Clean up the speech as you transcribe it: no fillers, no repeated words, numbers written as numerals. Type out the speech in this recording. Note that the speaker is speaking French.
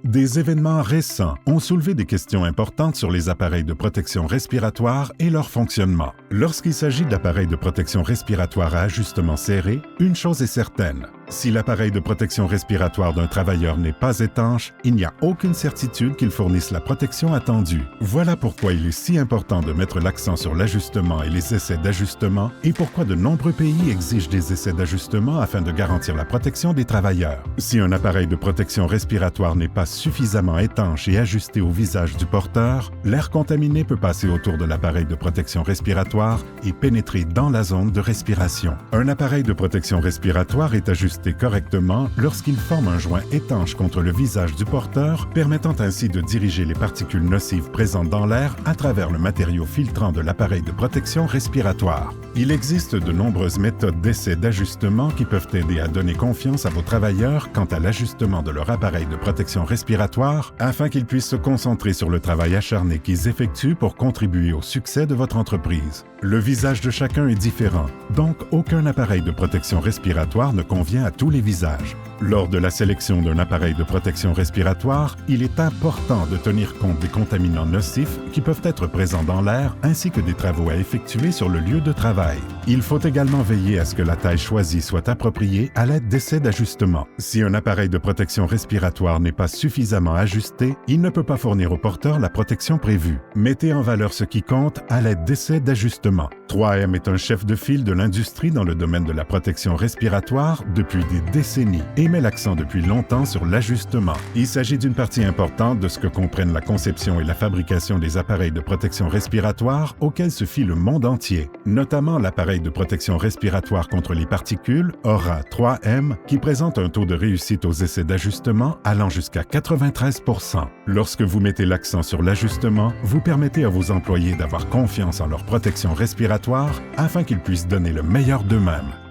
Des événements récents ont soulevé des questions importantes sur les appareils de protection respiratoire et leur fonctionnement. Lorsqu'il s'agit d'appareils de protection respiratoire à ajustement serré, une chose est certaine. Si l'appareil de protection respiratoire d'un travailleur n'est pas étanche, il n'y a aucune certitude qu'il fournisse la protection attendue. Voilà pourquoi il est si important de mettre l'accent sur l'ajustement et les essais d'ajustement et pourquoi de nombreux pays exigent des essais d'ajustement afin de garantir la protection des travailleurs. Si un appareil de protection respiratoire n'est pas suffisamment étanche et ajusté au visage du porteur, l'air contaminé peut passer autour de l'appareil de protection respiratoire et pénétrer dans la zone de respiration. Un appareil de protection respiratoire est ajusté correctement lorsqu'il forme un joint étanche contre le visage du porteur, permettant ainsi de diriger les particules nocives présentes dans l'air à travers le matériau filtrant de l'appareil de protection respiratoire. Il existe de nombreuses méthodes d'essai d'ajustement qui peuvent aider à donner confiance à vos travailleurs quant à l'ajustement de leur appareil de protection respiratoire afin qu'ils puissent se concentrer sur le travail acharné qu'ils effectuent pour contribuer au succès de votre entreprise. Le visage de chacun est différent, donc aucun appareil de protection respiratoire ne convient à tous les visages. Lors de la sélection d'un appareil de protection respiratoire, il est important de tenir compte des contaminants nocifs qui peuvent être présents dans l'air ainsi que des travaux à effectuer sur le lieu de travail. Il faut également veiller à ce que la taille choisie soit appropriée à l'aide d'essais d'ajustement. Si un appareil de protection respiratoire n'est pas suffisamment ajusté, il ne peut pas fournir au porteur la protection prévue. Mettez en valeur ce qui compte à l'aide d'essais d'ajustement. 3M est un chef de file de l'industrie dans le domaine de la protection respiratoire depuis des décennies et met l'accent depuis longtemps sur l'ajustement. Il s'agit d'une partie importante de ce que comprennent la conception et la fabrication des appareils de protection respiratoire auxquels se fie le monde entier, notamment l'appareil de protection respiratoire contre les particules, Aura 3M, qui présente un taux de réussite aux essais d'ajustement allant jusqu'à 93%. Lorsque vous mettez l'accent sur l'ajustement, vous permettez à vos employés d'avoir confiance en leur protection respiratoire afin qu'ils puissent donner le meilleur d'eux-mêmes.